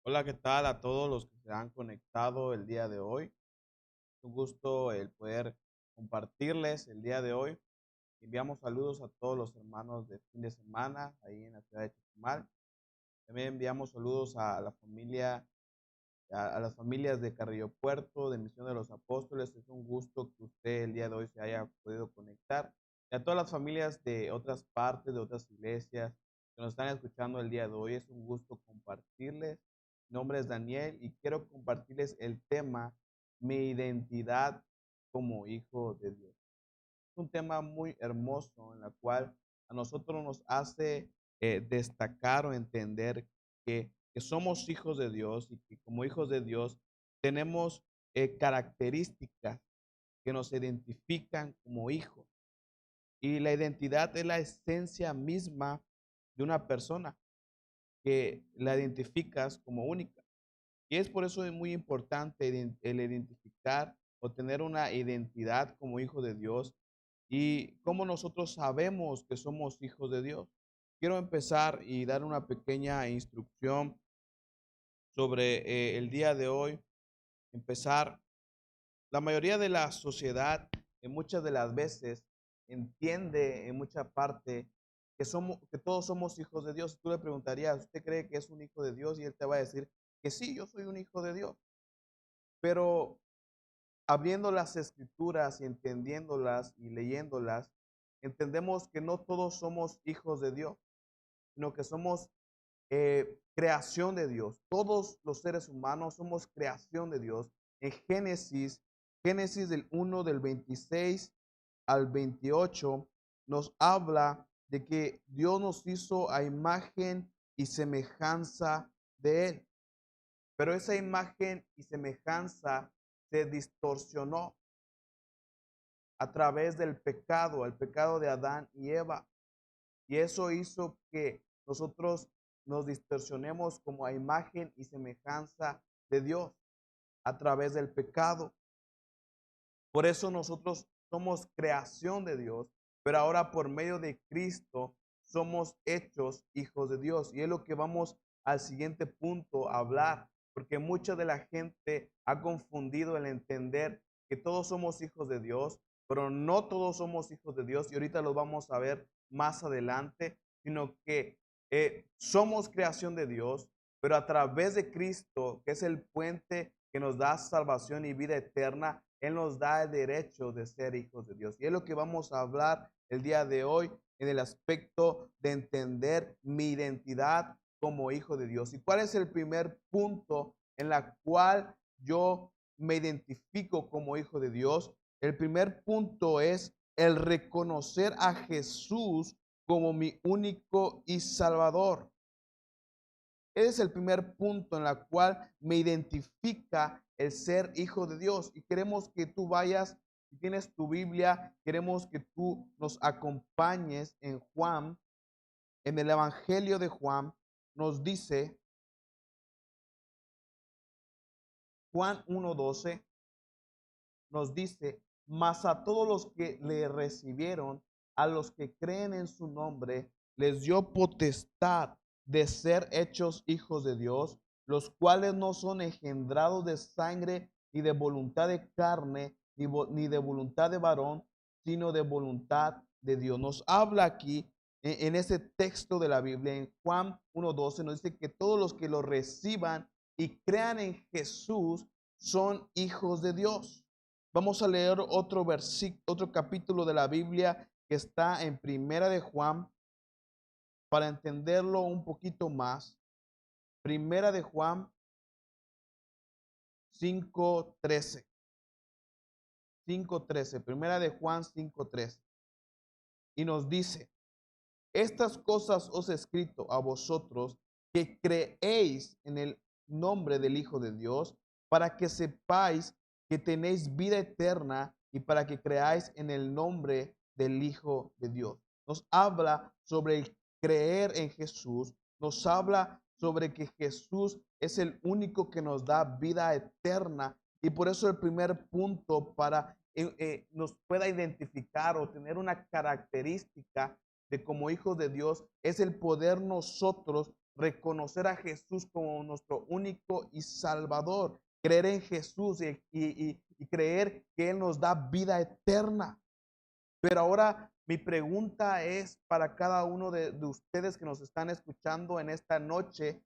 Hola, ¿qué tal a todos los que se han conectado el día de hoy? Un gusto el poder compartirles el día de hoy. Enviamos saludos a todos los hermanos de fin de semana ahí en la ciudad de Chetumal. También enviamos saludos a la familia, a las familias de Carrillo Puerto, de Misión de los Apóstoles. Es un gusto que usted el día de hoy se haya podido conectar. Y a todas las familias de otras partes, de otras iglesias que nos están escuchando el día de hoy, es un gusto compartirles. Mi nombre es Daniel y quiero compartirles el tema, mi identidad como hijo de Dios. Es un tema muy hermoso en la cual a nosotros nos hace destacar o entender que somos hijos de Dios y que como hijos de Dios tenemos características que nos identifican como hijos. Y la identidad es la esencia misma de una persona que la identificas como única. Y es por eso es muy importante el identificar o tener una identidad como hijo de Dios y cómo nosotros sabemos que somos hijos de Dios. Quiero empezar y dar una pequeña instrucción sobre el día de hoy. Empezar, la mayoría de la sociedad, en muchas de las veces, entiende en mucha parte que todos somos hijos de Dios. Tú le preguntarías, ¿usted cree que es un hijo de Dios? Y él te va a decir que sí, yo soy un hijo de Dios. Pero abriendo las escrituras y entendiéndolas y leyéndolas, entendemos que no todos somos hijos de Dios, sino que somos creación de Dios. Todos los seres humanos somos creación de Dios. En Génesis del 1 del 26 al 28 nos habla de que Dios nos hizo a imagen y semejanza de Él. Pero esa imagen y semejanza se distorsionó a través del pecado, el pecado de Adán y Eva. Y eso hizo que nosotros nos distorsionemos como a imagen y semejanza de Dios a través del pecado. Por eso nosotros somos creación de Dios, pero ahora por medio de Cristo somos hechos hijos de Dios. Y es lo que vamos al siguiente punto a hablar, porque mucha de la gente ha confundido el entender que todos somos hijos de Dios, pero no todos somos hijos de Dios, y ahorita lo vamos a ver más adelante, sino que somos creación de Dios, pero a través de Cristo, que es el puente que nos da salvación y vida eterna, Él nos da el derecho de ser hijos de Dios. Y es lo que vamos a hablar el día de hoy en el aspecto de entender mi identidad como hijo de Dios. ¿Y cuál es el primer punto en la cual yo me identifico como hijo de Dios? El primer punto es el reconocer a Jesús como mi único y salvador. Ese es el primer punto en la cual me identifica el ser hijo de Dios. Y queremos que tú vayas, si tienes tu Biblia, queremos que tú nos acompañes en Juan, en el Evangelio de Juan, nos dice Juan 1:12, nos dice, mas a todos los que le recibieron, a los que creen en su nombre, les dio potestad de ser hechos hijos de Dios, los cuales no son engendrados de sangre, ni de voluntad de carne, ni de voluntad de varón, sino de voluntad de Dios. Nos habla aquí en ese texto de la Biblia, en Juan 1:12, nos dice que todos los que lo reciban y crean en Jesús son hijos de Dios. Vamos a leer otro versículo, otro capítulo de la Biblia que está en Primera de Juan para entenderlo un poquito más. Primera de Juan 5:13. 5:13. Primera de Juan 5:13. Y nos dice, estas cosas os he escrito a vosotros que creéis en el nombre del Hijo de Dios, para que sepáis que tenéis vida eterna y para que creáis en el nombre del Hijo de Dios. Nos habla sobre el creer en Jesús, nos habla sobre que Jesús es el único que nos da vida eterna y por eso el primer punto para nos pueda identificar o tener una característica de como hijos de Dios es el poder nosotros reconocer a Jesús como nuestro único y Salvador, creer en Jesús y creer que Él nos da vida eterna. Pero ahora mi pregunta es para cada uno de ustedes que nos están escuchando en esta noche,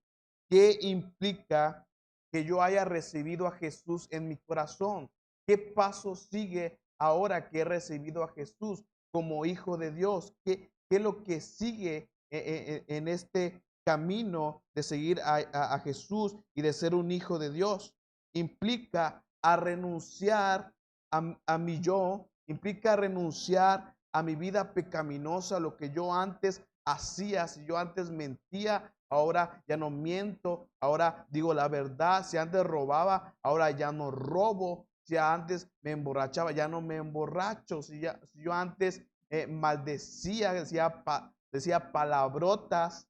¿qué implica que yo haya recibido a Jesús en mi corazón? ¿Qué paso sigue ahora que he recibido a Jesús como hijo de Dios? ¿Qué es lo que sigue en este camino de seguir a Jesús y de ser un hijo de Dios? Implica a renunciar a mi yo, implica renunciar a mi vida pecaminosa, lo que yo antes hacía. Si yo antes mentía, ahora ya no miento, ahora digo la verdad. Si antes robaba, ahora ya no robo. Si antes me emborrachaba, ya no me emborracho. Si yo antes maldecía, decía palabrotas,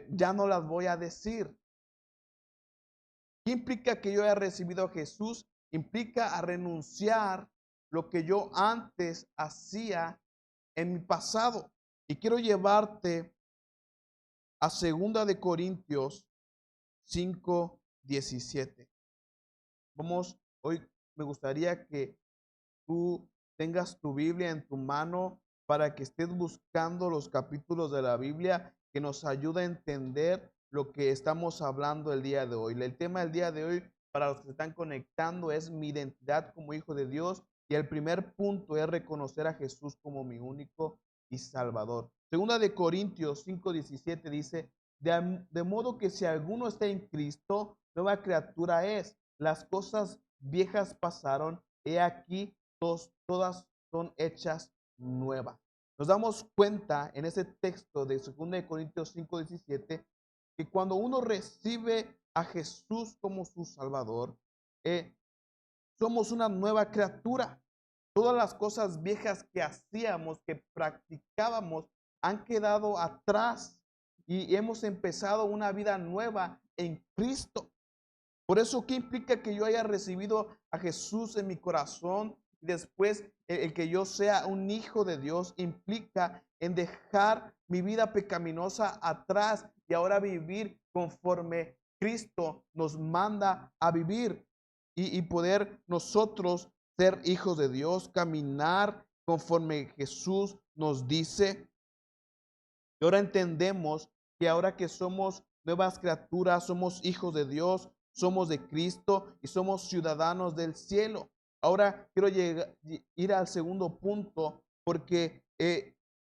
ya no las voy a decir. ¿Qué implica que yo haya recibido a Jesús? Implica a renunciar lo que yo antes hacía en mi pasado. Y quiero llevarte a 2 Corintios 5:17. Hoy me gustaría que tú tengas tu Biblia en tu mano para que estés buscando los capítulos de la Biblia que nos ayuda a entender lo que estamos hablando el día de hoy. El tema del día de hoy, para los que se están conectando, es mi identidad como hijo de Dios. Y el primer punto es reconocer a Jesús como mi único y Salvador. 2 Corintios 5:17 dice, de modo que si alguno está en Cristo, nueva criatura es. Las cosas viejas pasaron, he aquí, todas son hechas nuevas. Nos damos cuenta en ese texto de 2 Corintios 5:17 que cuando uno recibe a Jesús como su Salvador, somos una nueva criatura. Todas las cosas viejas que hacíamos, que practicábamos, han quedado atrás y hemos empezado una vida nueva en Cristo. Por eso, ¿qué implica que yo haya recibido a Jesús en mi corazón? Y después, el que yo sea un hijo de Dios implica en dejar mi vida pecaminosa atrás y ahora vivir conforme Cristo nos manda a vivir y poder nosotros ser hijos de Dios, caminar conforme Jesús nos dice. Y ahora entendemos que ahora que somos nuevas criaturas, somos hijos de Dios, somos de Cristo y somos ciudadanos del cielo. Ahora quiero ir al segundo punto porque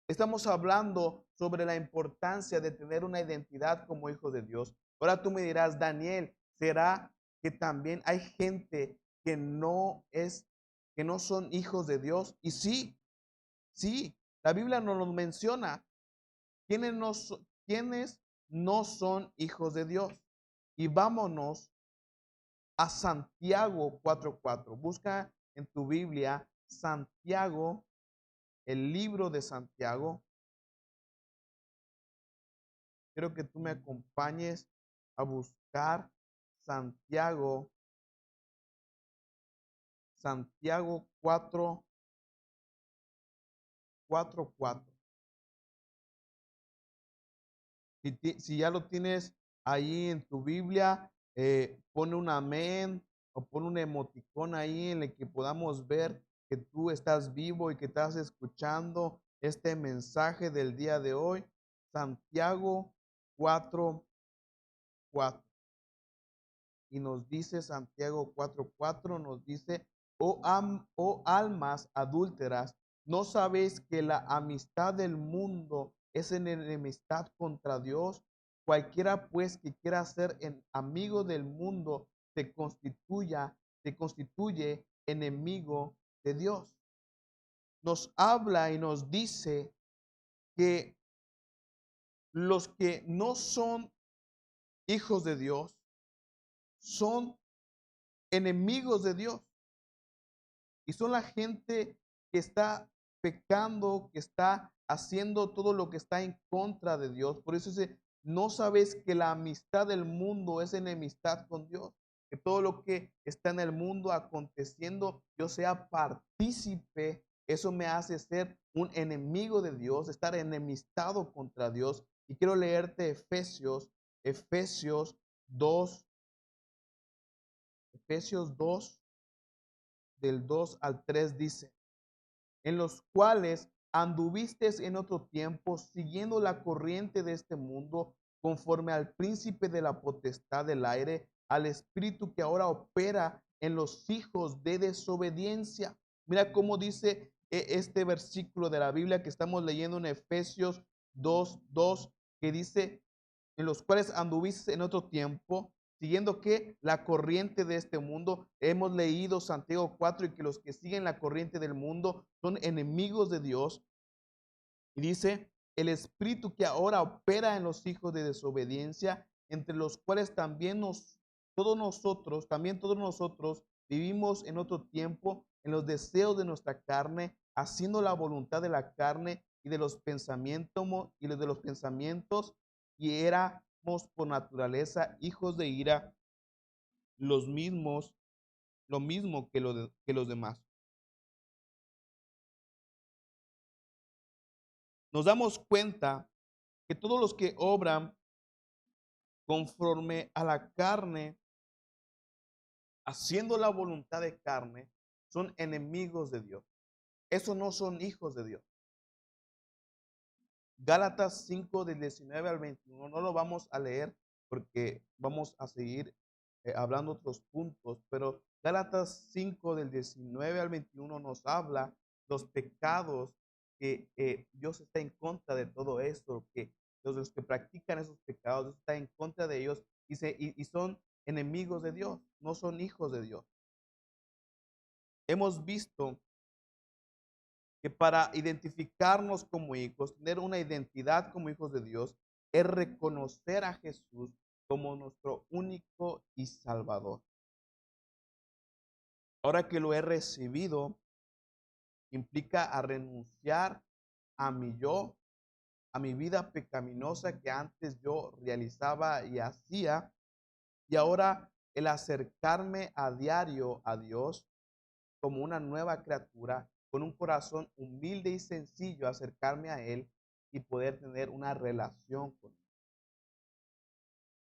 estamos hablando sobre la importancia de tener una identidad como hijos de Dios. Ahora tú me dirás, Daniel, ¿será que también hay gente que no son hijos de Dios? Y sí, sí, la Biblia nos lo menciona. ¿Quiénes no son hijos de Dios? Y vámonos a Santiago 4:4. Busca en tu Biblia Santiago, el libro de Santiago. Quiero que tú me acompañes a buscar Santiago 4:4. Si ya lo tienes ahí en tu Biblia, pone un amén o pone un emoticón ahí en el que podamos ver que tú estás vivo y que estás escuchando este mensaje del día de hoy. Santiago 4:4. Y nos dice Santiago 4:4, nos dice, oh almas adúlteras, ¿no sabéis que la amistad del mundo es enemistad contra Dios? Cualquiera pues que quiera ser amigo del mundo se constituye enemigo de Dios. Nos habla y nos dice que los que no son hijos de Dios son enemigos de Dios. Y son la gente que está pecando, que está haciendo todo lo que está en contra de Dios. Por eso dice, no sabes que la amistad del mundo es enemistad con Dios. Que todo lo que está en el mundo aconteciendo, yo sea partícipe. Eso me hace ser un enemigo de Dios, estar enemistado contra Dios. Y quiero leerte Efesios 2, Efesios 2, del 2 al 3 dice: en los cuales anduvisteis en otro tiempo, siguiendo la corriente de este mundo, conforme al príncipe de la potestad del aire, al espíritu que ahora opera en los hijos de desobediencia. Mira cómo dice este versículo de la Biblia que estamos leyendo en Efesios 2:2, que dice: en los cuales anduviste en otro tiempo, siguiendo que la corriente de este mundo. Hemos leído Santiago 4 y que los que siguen la corriente del mundo son enemigos de Dios. Y dice: el espíritu que ahora opera en los hijos de desobediencia, entre los cuales todos nosotros vivimos en otro tiempo en los deseos de nuestra carne, haciendo la voluntad de la carne y de los pensamientos, y éramos por naturaleza hijos de ira, los mismos, lo mismo que los demás. Nos damos cuenta que todos los que obran conforme a la carne, haciendo la voluntad de carne, son enemigos de Dios. Esos no son hijos de Dios. Gálatas 5 del 19 al 21, no lo vamos a leer porque vamos a seguir hablando otros puntos, pero Gálatas 5 del 19 al 21 nos habla los pecados que Dios está en contra de todo esto, que los que practican esos pecados, Dios está en contra de ellos y son enemigos de Dios, no son hijos de Dios. Hemos visto que para identificarnos como hijos, tener una identidad como hijos de Dios, es reconocer a Jesús como nuestro único y Salvador. Ahora que lo he recibido, implica a renunciar a mi yo, a mi vida pecaminosa que antes yo realizaba y hacía, y ahora el acercarme a diario a Dios como una nueva criatura, con un corazón humilde y sencillo, acercarme a Él y poder tener una relación con Él.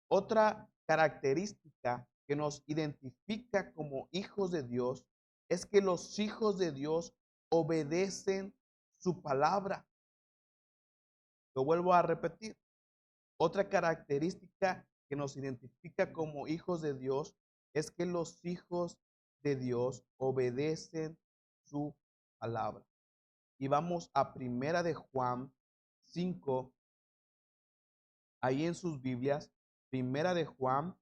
Otra característica que nos identifica como hijos de Dios es que los hijos de Dios obedecen su palabra. Lo vuelvo a repetir. Otra característica que nos identifica como hijos de Dios es que los hijos de Dios obedecen su palabra. Y vamos a Primera de Juan 5, ahí en sus Biblias, Primera de Juan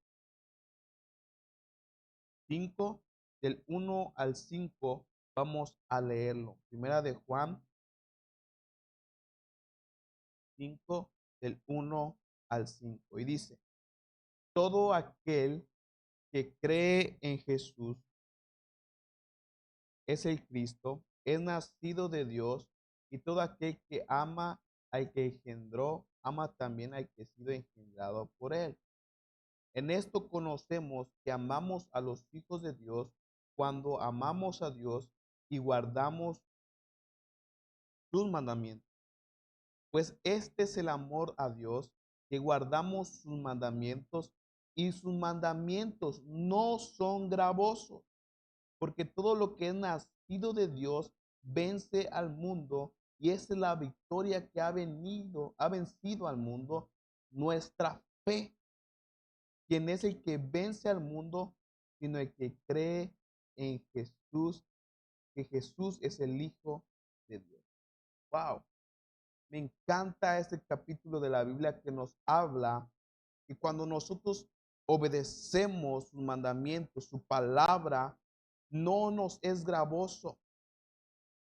5, del 1 al 5, vamos a leerlo. Primera de Juan 5, del 1 al 5. Y dice: todo aquel que cree en Jesús es el Cristo, es nacido de Dios, y todo aquel que ama al que engendró, ama también al que ha sido engendrado por él. En esto conocemos que amamos a los hijos de Dios cuando amamos a Dios y guardamos sus mandamientos. Pues este es el amor a Dios, que guardamos sus mandamientos, y sus mandamientos no son gravosos, porque todo lo que es nacido de Dios vence al mundo, y esa es la victoria que ha vencido al mundo, nuestra fe. Quien es el que vence al mundo, sino el que cree en Jesús, que Jesús es el Hijo de Dios. Wow, me encanta este capítulo de la Biblia que nos habla que cuando nosotros obedecemos sus mandamientos, su palabra, no nos es gravoso,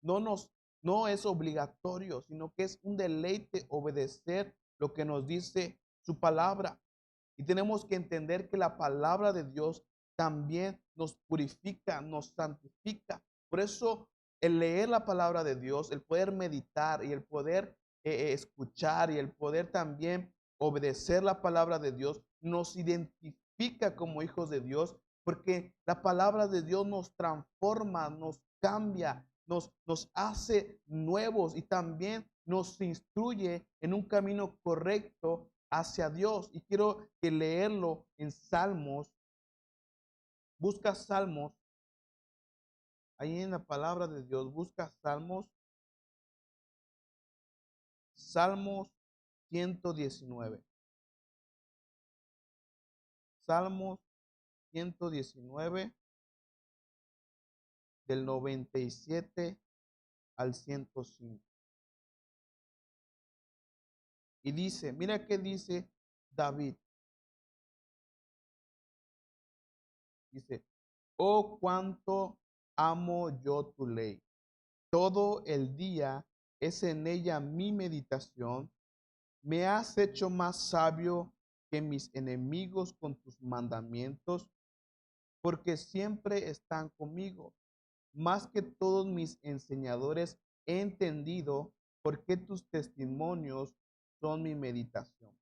no es obligatorio, sino que es un deleite obedecer lo que nos dice su palabra. Y tenemos que entender que la palabra de Dios también nos purifica, nos santifica. Por eso el leer la palabra de Dios, el poder meditar y el poder escuchar y el poder también obedecer la palabra de Dios nos identifica como hijos de Dios, porque la palabra de Dios nos transforma, nos cambia, nos hace nuevos y también nos instruye en un camino correcto hacia Dios. Y quiero que leerlo en Salmos. Busca Salmos, ahí en la palabra de Dios, busca Salmos, Salmos 119. Salmos 119 del 97 al 105. Y dice, mira qué dice David. Dice, oh, cuánto amo yo tu ley. Todo el día es en ella mi meditación. Me has hecho más sabio que mis enemigos con tus mandamientos, porque siempre están conmigo. Más que todos mis enseñadores he entendido por qué tus testimonios son mi meditación.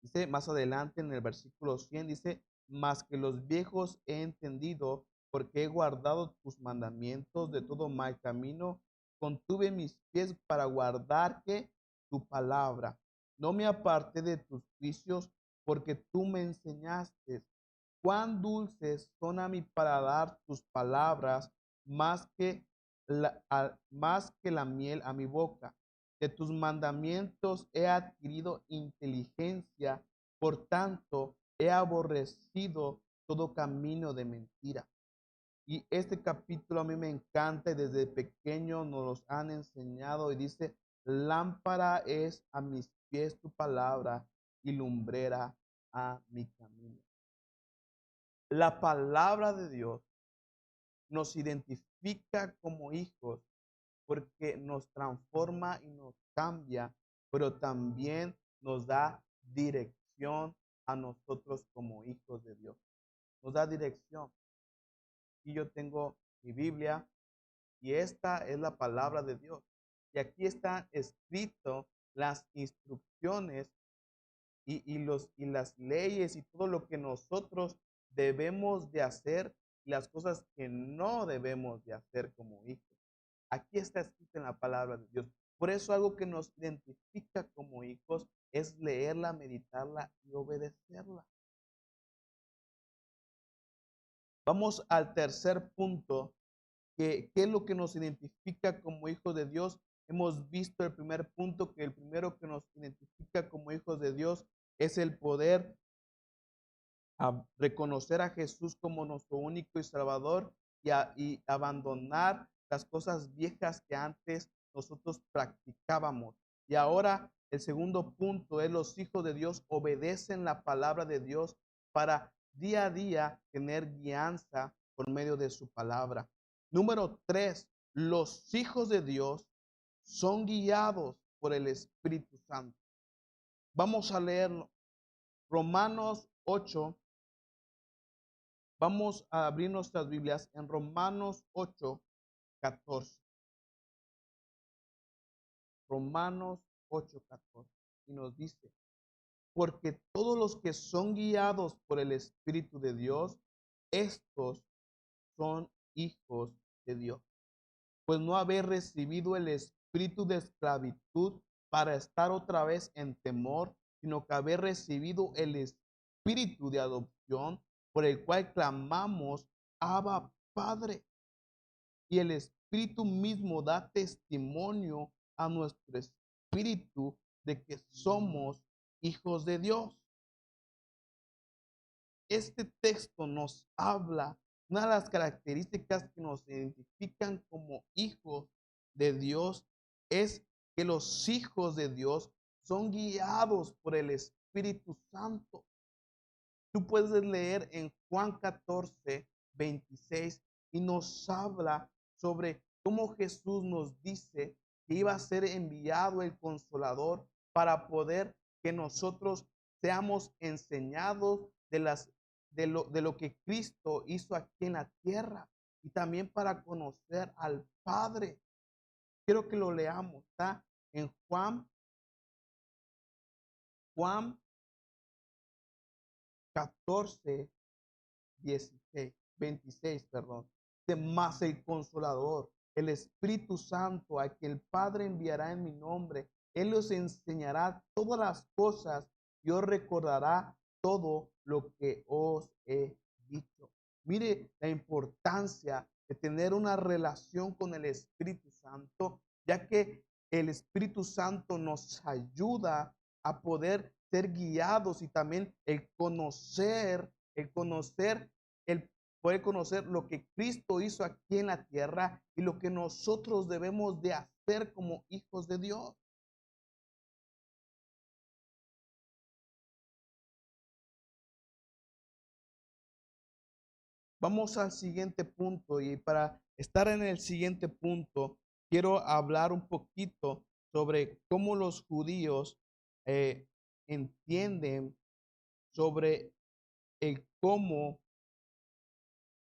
Dice más adelante en el versículo 100, dice, más que los viejos he entendido porque he guardado tus mandamientos de todo mal camino, contuve mis pies para guardar que tu palabra. No me aparté de tus juicios porque tú me enseñaste. Cuán dulces son a mi paladar tus palabras, más que la miel a mi boca. De tus mandamientos he adquirido inteligencia, por tanto he aborrecido todo camino de mentira. Y este capítulo a mí me encanta y desde pequeño nos los han enseñado y dice, lámpara es a mis pies tu palabra y lumbrera a mi camino. La palabra de Dios nos identifica como hijos porque nos transforma y nos cambia, pero también nos da dirección a nosotros como hijos de Dios. Nos da dirección. Y yo tengo mi Biblia y esta es la palabra de Dios. Y aquí están escritas las instrucciones y las leyes y todo lo que nosotros debemos de hacer y las cosas que no debemos de hacer como hijos. Aquí está escrito en la palabra de Dios. Por eso algo que nos identifica como hijos es leerla, meditarla y obedecerla. Vamos al tercer punto, que ¿qué es lo que nos identifica como hijos de Dios? Hemos visto el primer punto, que el primero que nos identifica como hijos de Dios es el poder a reconocer a Jesús como nuestro único y Salvador y abandonar las cosas viejas que antes nosotros practicábamos. Y ahora el segundo punto es los hijos de Dios obedecen la palabra de Dios para día a día tener guianza por medio de su palabra. Número 3, los hijos de Dios son guiados por el Espíritu Santo. Vamos a leerlo. Romanos 8. Vamos a abrir nuestras Biblias en Romanos 8:14. Romanos 8:14. Y nos dice, porque todos los que son guiados por el Espíritu de Dios, estos son hijos de Dios. Pues no haber recibido el espíritu de esclavitud para estar otra vez en temor, sino que haber recibido el espíritu de adopción por el cual clamamos, Abba, Padre. Y el Espíritu mismo da testimonio a nuestro espíritu de que somos hijos de Dios. Este texto nos habla, una de las características que nos identifican como hijos de Dios es que los hijos de Dios son guiados por el Espíritu Santo. Tú puedes leer en Juan 14:26 y nos habla sobre cómo Jesús nos dice que iba a ser enviado el Consolador para poder que nosotros seamos enseñados de lo que Cristo hizo aquí en la tierra y también para conocer al Padre. Quiero que lo leamos. Está en Juan 14, 26, 26, perdón. Más el Consolador, el Espíritu Santo, a que el Padre enviará en mi nombre. Él os enseñará todas las cosas y os recordará todo lo que os he dicho. Mire la importancia de tener una relación con el Espíritu Santo, ya que el Espíritu Santo nos ayuda a poder ser guiados y también el poder conocer lo que Cristo hizo aquí en la tierra y lo que nosotros debemos de hacer como hijos de Dios. Vamos al siguiente punto, y para estar en el siguiente punto, quiero hablar un poquito sobre cómo los judíos eh, entienden sobre el cómo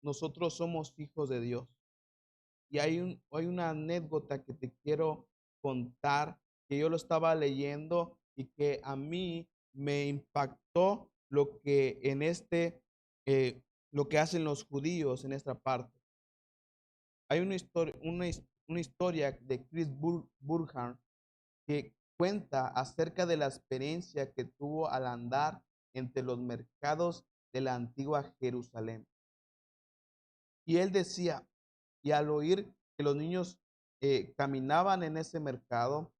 nosotros somos hijos de Dios. Y hay una anécdota que te quiero contar, que yo lo estaba leyendo y que a mí me impactó lo que hacen los judíos en esta parte. Hay una historia de Chris Burkhardt que cuenta acerca de la experiencia que tuvo al andar entre los mercados de la antigua Jerusalén. Y él decía, y al oír que los niños caminaban en ese mercado,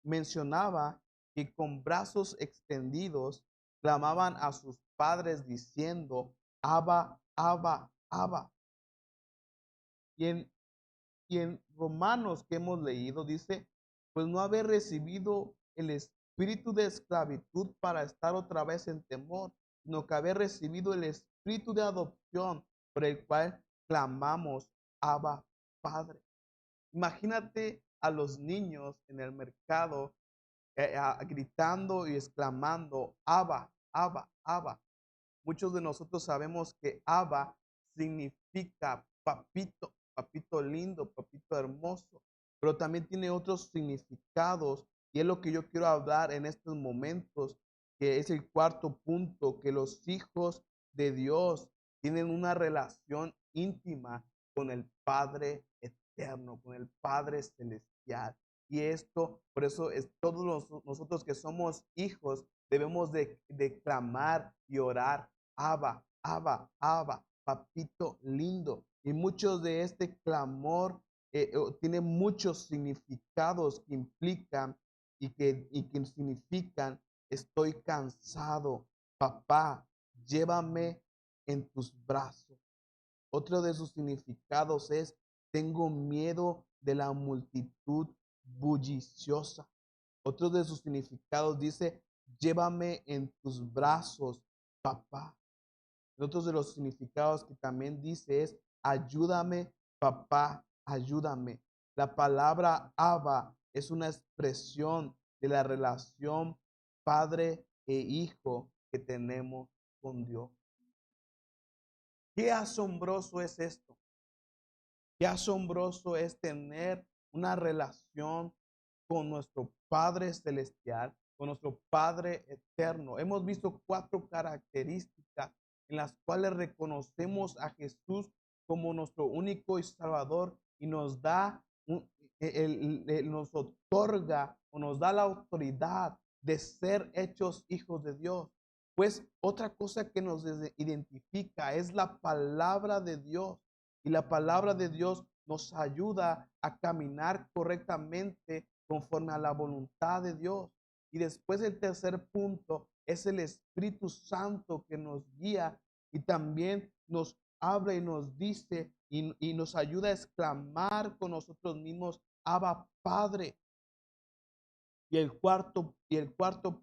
mencionaba que con brazos extendidos clamaban a sus padres diciendo, Abba, Abba, Abba. Y en Romanos que hemos leído dice, pues no haber recibido el espíritu de esclavitud para estar otra vez en temor, sino que haber recibido el espíritu de adopción por el cual clamamos, Abba, Padre. Imagínate a los niños en el mercado gritando y exclamando, Abba, Abba, Abba. Muchos de nosotros sabemos que Abba significa papito, papito lindo, papito hermoso, pero también tiene otros significados y es lo que yo quiero hablar en estos momentos, que es el cuarto punto, que los hijos de Dios tienen una relación íntima con el Padre eterno, con el Padre celestial. Y esto, por eso es nosotros que somos hijos, debemos de clamar y orar, Abba, Abba, Abba, papito lindo. Y muchos de este clamor tiene muchos significados que implican y que significan, estoy cansado, papá, llévame en tus brazos. Otro de sus significados es, tengo miedo de la multitud bulliciosa. Otro de sus significados dice, llévame en tus brazos, papá. Otros de los significados que también dice es, ayúdame, papá, ayúdame. La palabra Abba es una expresión de la relación padre e hijo que tenemos con Dios. Qué asombroso es esto. Qué asombroso es tener una relación con nuestro Padre Celestial, con nuestro Padre Eterno. Hemos visto 4 características en las cuales reconocemos a Jesús como nuestro único y Salvador y nos da, nos otorga o nos da la autoridad de ser hechos hijos de Dios. Pues otra cosa que nos identifica es la palabra de Dios. Y la palabra de Dios nos ayuda a caminar correctamente conforme a la voluntad de Dios. Y después el tercer punto es el Espíritu Santo que nos guía y también nos habla y nos dice y nos ayuda a exclamar con nosotros mismos, Abba Padre. Y el cuarto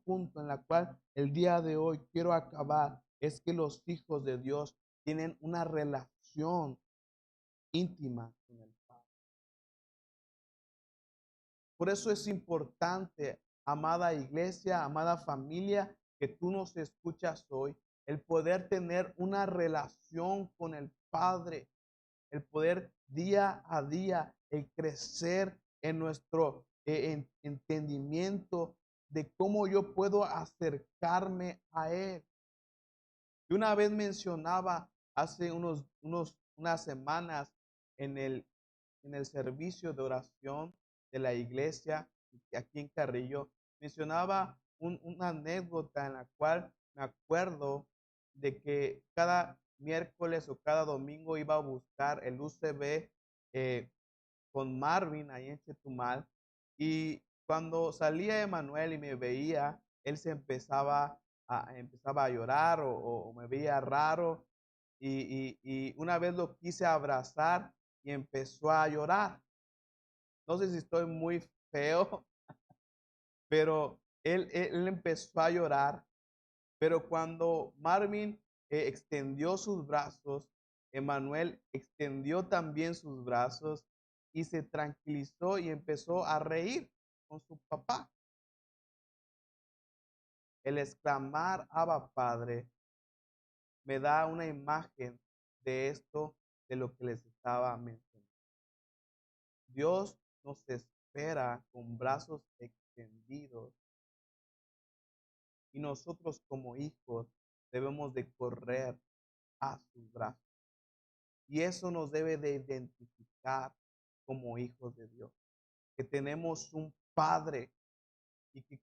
punto en la cual el día de hoy quiero acabar es que los hijos de Dios tienen una relación íntima con el Padre. Por eso es importante, amada iglesia, amada familia, que tú nos escuchas hoy, el poder tener una relación con el Padre, el poder día a día, el crecer en nuestro entendimiento de cómo yo puedo acercarme a Él. Y una vez mencionaba hace unas semanas en el servicio de oración de la iglesia aquí en Carrillo, mencionaba una anécdota en la cual me acuerdo de que cada miércoles o cada domingo iba a buscar el UCB eh, con Marvin ahí en Chetumal, y cuando salía Emanuel y me veía, él empezaba a llorar o me veía raro, y una vez lo quise abrazar y empezó a llorar. No sé si estoy muy feo, pero él empezó a llorar. Pero cuando Marvin extendió sus brazos, Emanuel extendió también sus brazos y se tranquilizó y empezó a reír con su papá. El exclamar Abba Padre me da una imagen de esto, de lo que les estaba mencionando. Dios nos espera con brazos extendidos, y nosotros como hijos debemos de correr a sus brazos. Y eso nos debe de identificar como hijos de Dios, que tenemos un Padre, y que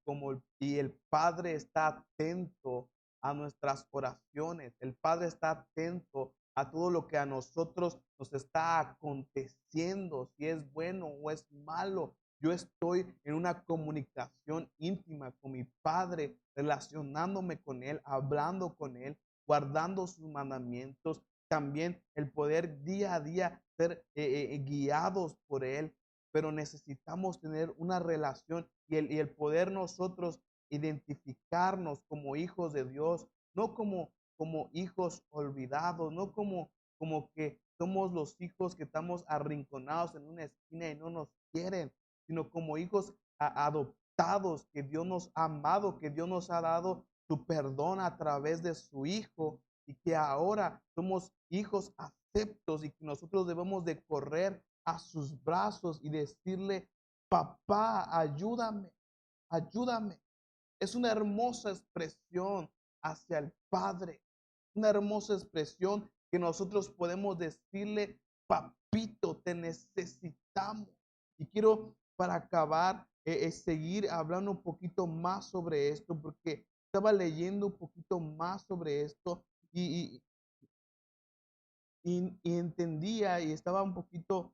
el Padre está atento a nuestras oraciones. El Padre está atento a todo lo que a nosotros nos está aconteciendo, si es bueno o es malo. Yo estoy en una comunicación íntima con mi Padre, relacionándome con Él, hablando con Él, guardando sus mandamientos. También el poder día a día ser guiados por Él, pero necesitamos tener una relación, y el poder nosotros identificarnos como hijos de Dios, no como hijos olvidados, no como que somos los hijos que estamos arrinconados en una esquina y no nos quieren, sino como hijos adoptados, que Dios nos ha amado, que Dios nos ha dado su perdón a través de su Hijo, y que ahora somos hijos aceptos, y que nosotros debemos de correr a sus brazos y decirle: papá, ayúdame, ayúdame. Es una hermosa expresión hacia el Padre, una hermosa expresión que nosotros podemos decirle: papito, te necesitamos. Y quiero, para acabar, seguir hablando un poquito más sobre esto, porque estaba leyendo un poquito más sobre esto, y, y entendía, y estaba un poquito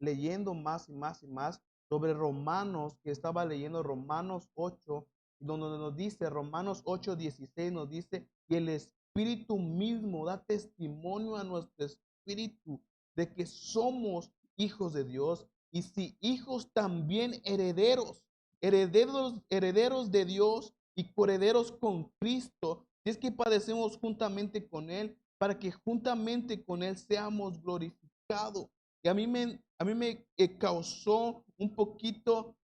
leyendo más y más y más sobre Romanos, que estaba leyendo Romanos 8, donde nos dice, Romanos 8:16 nos dice, y el Espíritu mismo da testimonio a nuestro espíritu de que somos hijos de Dios, y si hijos, también herederos, herederos de Dios y coherederos con Cristo, si es que padecemos juntamente con Él, para que juntamente con Él seamos glorificados. Y a mí me causó un poquito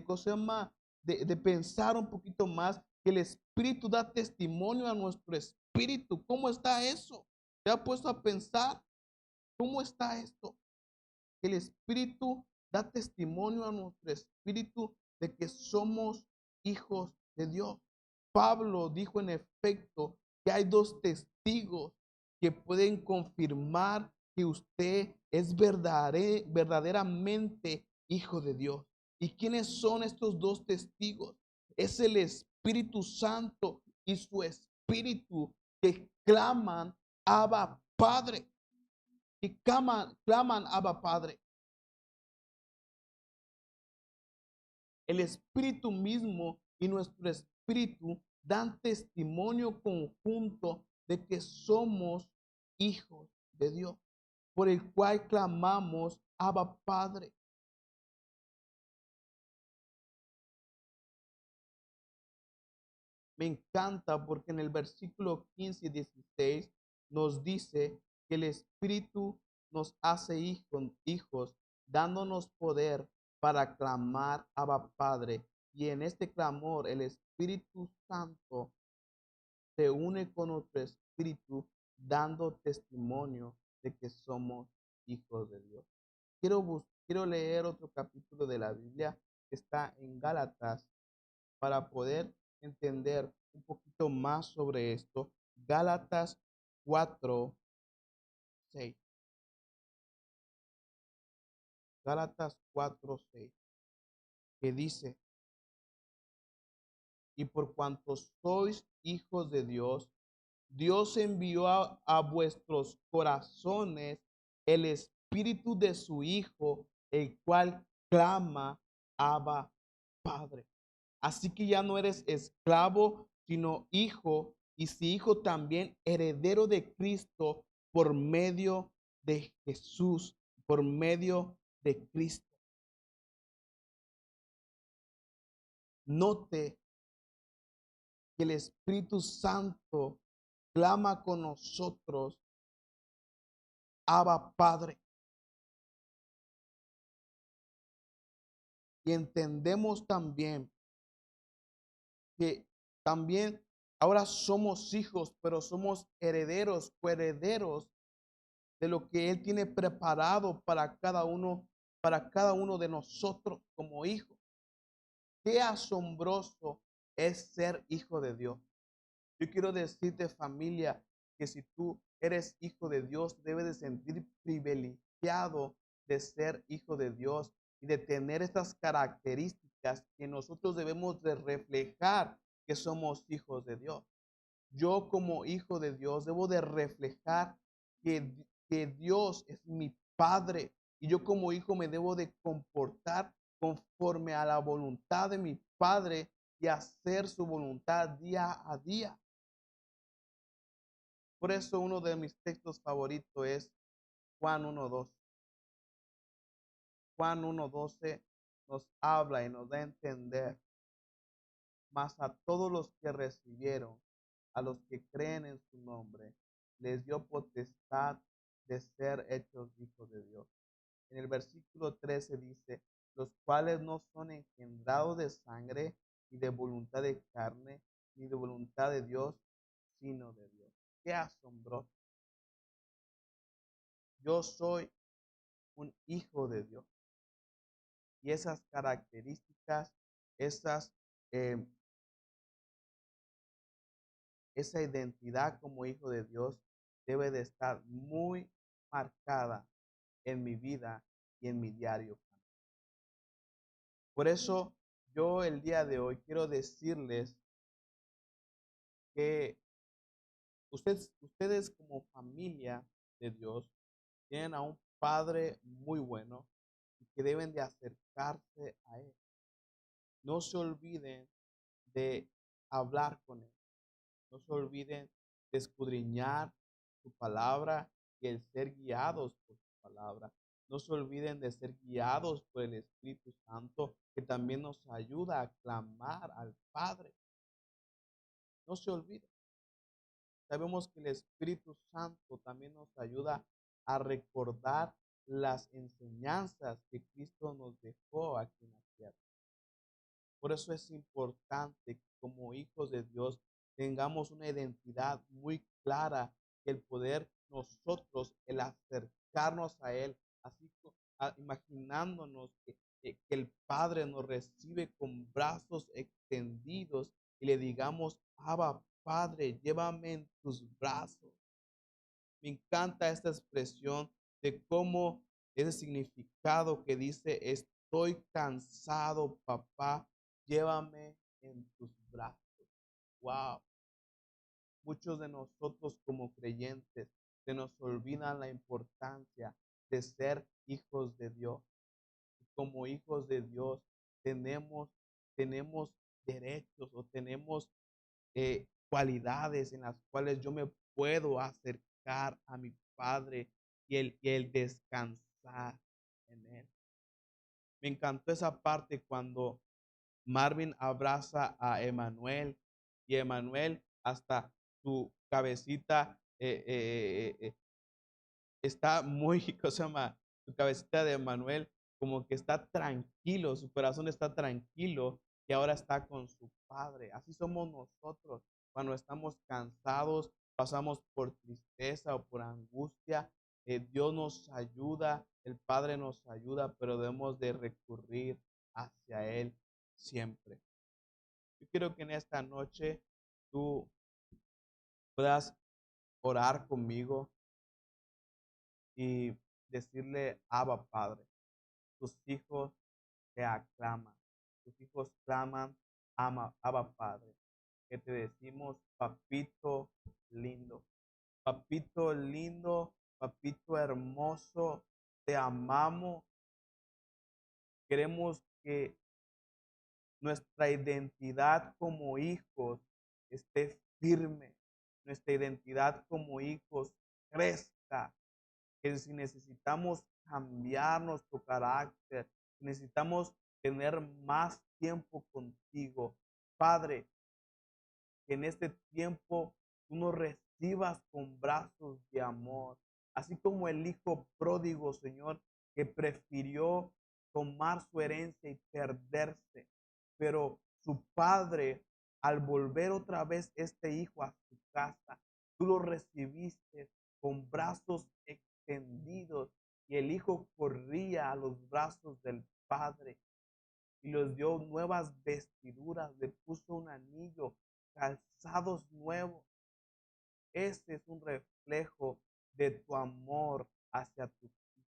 ¿cómo se llama? De pensar un poquito más, que el Espíritu da testimonio a nuestro espíritu. ¿Cómo está eso? ¿Te ha puesto a pensar cómo está esto? El Espíritu da testimonio a nuestro espíritu de que somos hijos de Dios. Pablo dijo en efecto que hay dos testigos que pueden confirmar que usted es verdaderamente hijo de Dios. ¿Y quiénes son estos dos testigos? Es el Espíritu Santo y su Espíritu, que claman: Abba Padre. Y claman Abba Padre. El Espíritu mismo y nuestro espíritu dan testimonio conjunto de que somos hijos de Dios, por el cual clamamos: Abba Padre. Me encanta porque en el versículo 15 y 16 nos dice que el Espíritu nos hace hijos, dándonos poder para clamar: Abba Padre. Y en este clamor el Espíritu Santo se une con nuestro espíritu, dando testimonio de que somos hijos de Dios. Quiero leer otro capítulo de la Biblia que está en Gálatas, para poder entender un poquito más sobre esto. Gálatas 4:6. Gálatas 4:6, que dice: y por cuanto sois hijos de Dios, Dios envió a vuestros corazones el espíritu de su Hijo, el cual clama, Abba, Padre. Así que ya no eres esclavo, sino hijo, y si hijo también heredero de Cristo por medio de Jesús, por medio de Cristo. Note que el Espíritu Santo clama con nosotros, Abba, Padre. Y entendemos también que también ahora somos hijos, pero somos herederos, coherederos de lo que Él tiene preparado para cada uno de nosotros como hijos. Qué asombroso es ser hijo de Dios. Yo quiero decirte, familia, que si tú eres hijo de Dios, debes de sentir privilegiado de ser hijo de Dios y de tener estas características que nosotros debemos de reflejar que somos hijos de Dios. Yo como hijo de Dios debo de reflejar que Dios es mi Padre y yo como hijo me debo de comportar conforme a la voluntad de mi Padre y hacer su voluntad día a día. Por eso uno de mis textos favoritos es Juan 1:12. Juan 1:12 nos habla y nos da a entender: mas a todos los que recibieron, a los que creen en su nombre, les dio potestad de ser hechos hijos de Dios. En el versículo 13 dice: los cuales no son engendrados de sangre, ni de voluntad de carne, ni de voluntad de Dios, sino de Dios. Qué asombroso. Yo soy un hijo de Dios. Y esas características, esas, eh, esa identidad como hijo de Dios debe de estar muy marcada en mi vida y en mi diario. Por eso yo el día de hoy quiero decirles que ustedes como familia de Dios tienen a un Padre muy bueno y que deben de acercarse a Él. No se olviden de hablar con Él. No se olviden de escudriñar su palabra y el ser guiados por su palabra. No se olviden de ser guiados por el Espíritu Santo, que también nos ayuda a clamar al Padre. No se olviden. Sabemos que el Espíritu Santo también nos ayuda a recordar las enseñanzas que Cristo nos dejó aquí en la tierra. Por eso es importante que como hijos de Dios tengamos una identidad muy clara, que el poder nosotros, el acercarnos a Él, así imaginándonos que el Padre nos recibe con brazos extendidos y le digamos: Abba, Padre, llévame en tus brazos. Me encanta esta expresión de cómo ese significado que dice: estoy cansado, papá, llévame en tus brazos. Wow. Muchos de nosotros como creyentes se nos olvida la importancia de ser hijos de Dios. Como hijos de Dios tenemos derechos o tenemos cualidades en las cuales yo me puedo acercar a mi Padre y el descansar en Él. Me encantó esa parte cuando Marvin abraza a Emanuel y Emanuel hasta su cabecita está muy, ¿cómo se llama? Su cabecita de Emanuel como que está tranquilo, su corazón está tranquilo y ahora está con su Padre. Así somos nosotros cuando estamos cansados, pasamos por tristeza o por angustia. Dios nos ayuda, el Padre nos ayuda, pero debemos de recurrir hacia Él siempre. Yo quiero que en esta noche tú puedas orar conmigo y decirle, Abba Padre, tus hijos te aclaman, tus hijos claman, Abba Padre, que te decimos, papito lindo, papito lindo, papito hermoso, te amamos, queremos que nuestra identidad como hijos esté firme, nuestra identidad como hijos crezca, que si necesitamos cambiar nuestro carácter, necesitamos tener más tiempo contigo. Padre, que en este tiempo tú nos recibas con brazos de amor, así como el hijo pródigo, Señor, que prefirió tomar su herencia y perderse, pero su padre, al volver otra vez este hijo a su casa, tú lo recibiste con brazos extendidos y el hijo corría a los brazos del padre y les dio nuevas vestiduras, le puso un anillo, calzados nuevos. Ese es un reflejo de tu amor hacia tus hijos.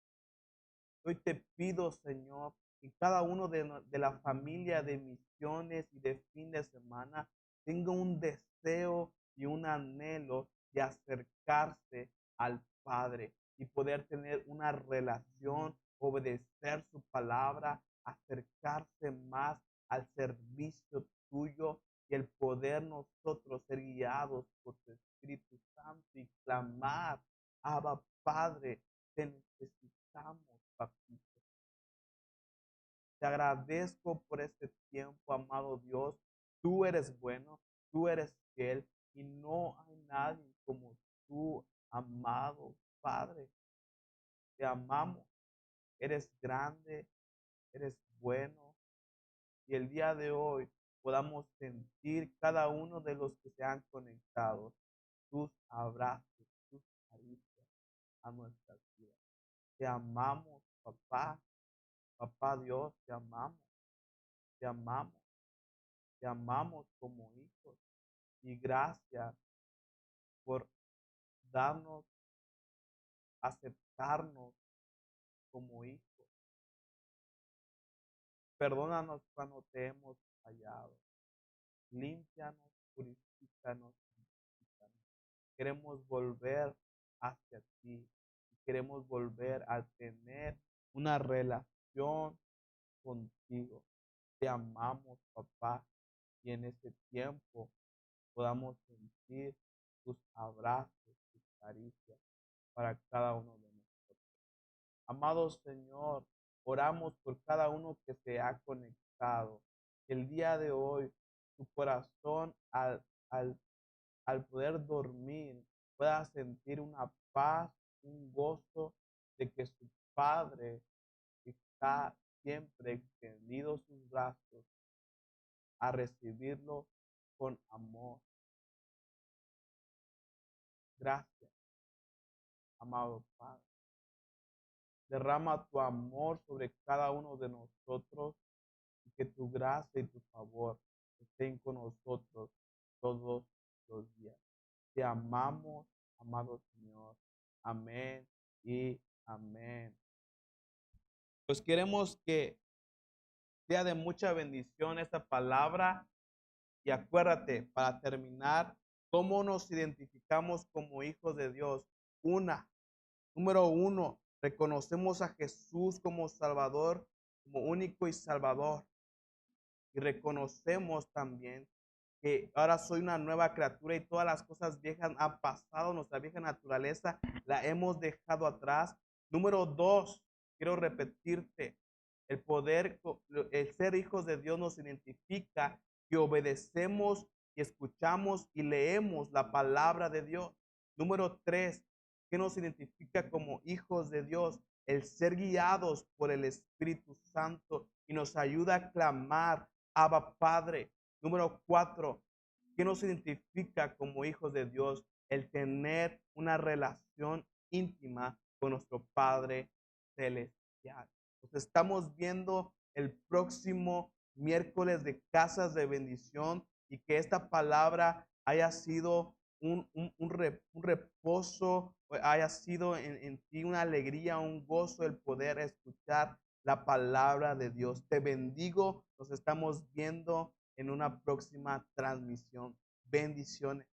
Hoy te pido, Señor, que cada uno de la familia de misiones y de fin de semana tenga un deseo y un anhelo de acercarse al Padre y poder tener una relación, obedecer su palabra, acercarse más al servicio tuyo y el poder nosotros ser guiados por tu Espíritu Santo y clamar, Abba Padre, te necesitamos, papito. Te agradezco por este tiempo, amado Dios. Tú eres bueno, tú eres fiel y no hay nadie como tú, amado Padre. Te amamos. Eres grande, eres bueno. Y el día de hoy podamos sentir cada uno de los que se han conectado tus abrazos, tus caricias a nuestras vidas. Te amamos, papá. Papá Dios, te amamos, te amamos como hijos. Y gracias por darnos, aceptarnos como hijos. Perdónanos cuando te hemos fallado. Límpianos, purifícanos, santifícanos. Queremos volver hacia ti. Queremos volver a tener una relación contigo. Te amamos, papá. Y en este tiempo podamos sentir tus abrazos, tus caricias para cada uno de nosotros. Amado Señor, oramos por cada uno que se ha conectado. El día de hoy, tu corazón al poder dormir pueda sentir una paz, un gozo de que su Padre está siempre extendido sus brazos a recibirlo con amor. Gracias, amado Padre. Derrama tu amor sobre cada uno de nosotros y que tu gracia y tu favor estén con nosotros todos los días. Te amamos, amado Señor. Amén y amén. Pues queremos que sea de mucha bendición esta palabra y acuérdate, para terminar, cómo nos identificamos como hijos de Dios. Número uno, reconocemos a Jesús como Salvador, como único y Salvador. Y reconocemos también que ahora soy una nueva criatura y todas las cosas viejas han pasado, nuestra vieja naturaleza la hemos dejado atrás. Número dos, quiero repetirte, el ser hijos de Dios nos identifica que obedecemos y escuchamos y leemos la palabra de Dios. Número tres, que nos identifica como hijos de Dios, el ser guiados por el Espíritu Santo y nos ayuda a clamar, Abba Padre. Número cuatro, que nos identifica como hijos de Dios, el tener una relación íntima con nuestro Padre Celestial. Nos estamos viendo el próximo miércoles de Casas de Bendición y que esta palabra haya sido un reposo, haya sido en ti una alegría, un gozo el poder escuchar la palabra de Dios. Te bendigo. Nos estamos viendo en una próxima transmisión. Bendiciones.